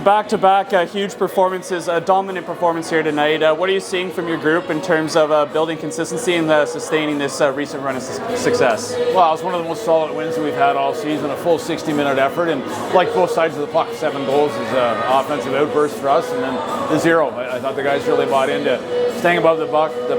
Back-to-back huge performances, a dominant performance here tonight. What are you seeing from your group in terms of building consistency and sustaining this recent run of success? Well, it's one of the most solid wins that we've had all season, a full 60-minute effort, and like both sides of the puck, 7 goals is an offensive outburst for us, and then the 0. I thought the guys really bought into staying above the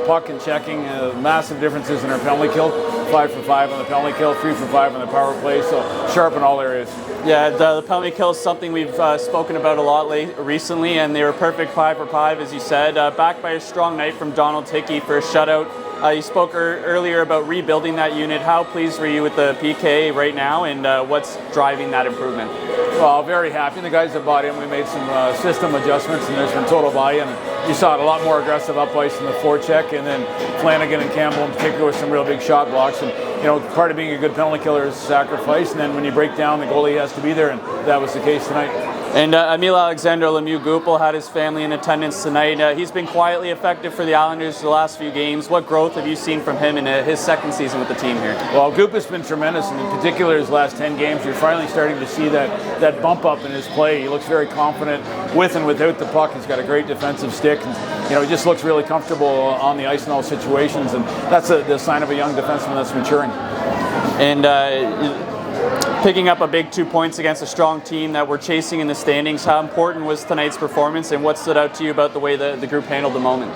puck and checking. Massive differences in our penalty kill, 5 for 5 on the penalty kill, 3 for 5 on the power play, so sharp in all areas. Yeah, the penalty kill is something we've spoken about a lot recently, and they were perfect 5 for 5, as you said. Backed by a strong night from Donald Hickey for a shutout. You spoke earlier about rebuilding that unit. How pleased were you with the PK right now, and what's driving that improvement? Well, very happy. The guys have bought in. We made some system adjustments, and there's been total buy-in. You saw it a lot more aggressive up ice in the forecheck, and then Flanagan and Campbell in particular with some real big shot blocks. And you know, part of being a good penalty killer is sacrifice, and then when you break down, the goalie has to be there, and that was the case tonight. And Emil Alexander Lemieux-Goupil had his family in attendance tonight. He's been quietly effective for the Islanders the last few games. What growth have you seen from him in his second season with the team here? Well, Goop has been tremendous, and in particular his last 10 games, you're finally starting to see that bump up in his play. He looks very confident with and without the puck. He's got a great defensive stick. And, you know, he just looks really comfortable on the ice in all situations, and that's the sign of a young defenseman that's maturing. And picking up a big 2 points against a strong team that we're chasing in the standings, how important was tonight's performance, and what stood out to you about the way the group handled the moment?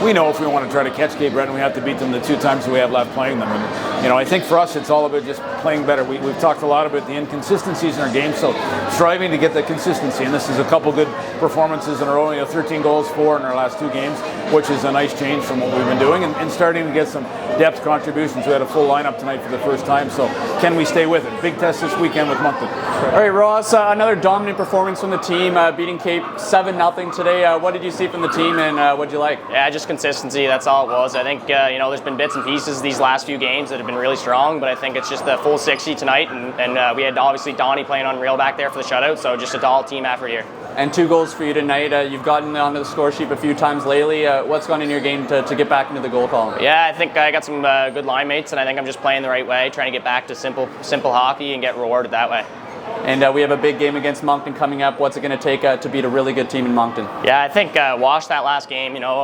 We know if we want to try to catch Cape Breton, we have to beat them the 2 times that we have left playing them. And, you know, I think for us it's all about just playing better. We've talked a lot about the inconsistencies in our game, so striving to get the consistency. And this is a couple good performances in a row. You know, 13 goals, 4 in our last 2 games, which is a nice change from what we've been doing, and starting to get some depth contributions. We had a full lineup tonight for the first time, so can we stay with it? Big test this weekend with Moncton. All right, Ross, another dominant performance from the team, beating Cape 7-0 today. What did you see from the team, and what did you like? Yeah, just consistency, that's all it was. I think, you know, there's been bits and pieces these last few games that have been really strong, but I think it's just the full 60 tonight, and we had obviously Donnie playing unreal back there for the shutout, so just a all team effort here. And 2 goals for you tonight. You've gotten onto the score sheet a few times lately. What's gone in your game to get back into the goal column? Yeah, I think I got some good line mates, and I think I'm just playing the right way, trying to get back to simple hockey and get rewarded that way. And we have a big game against Moncton coming up. What's it going to take to beat a really good team in Moncton? Yeah, I think washed that last game. You know,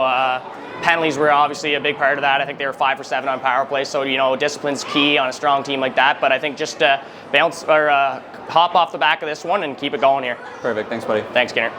penalties were obviously a big part of that. I think they were 5 for 7 on power play. So, you know, discipline's key on a strong team like that. But I think just bounce or hop off the back of this one and keep it going here. Perfect. Thanks, buddy. Thanks, Skinner.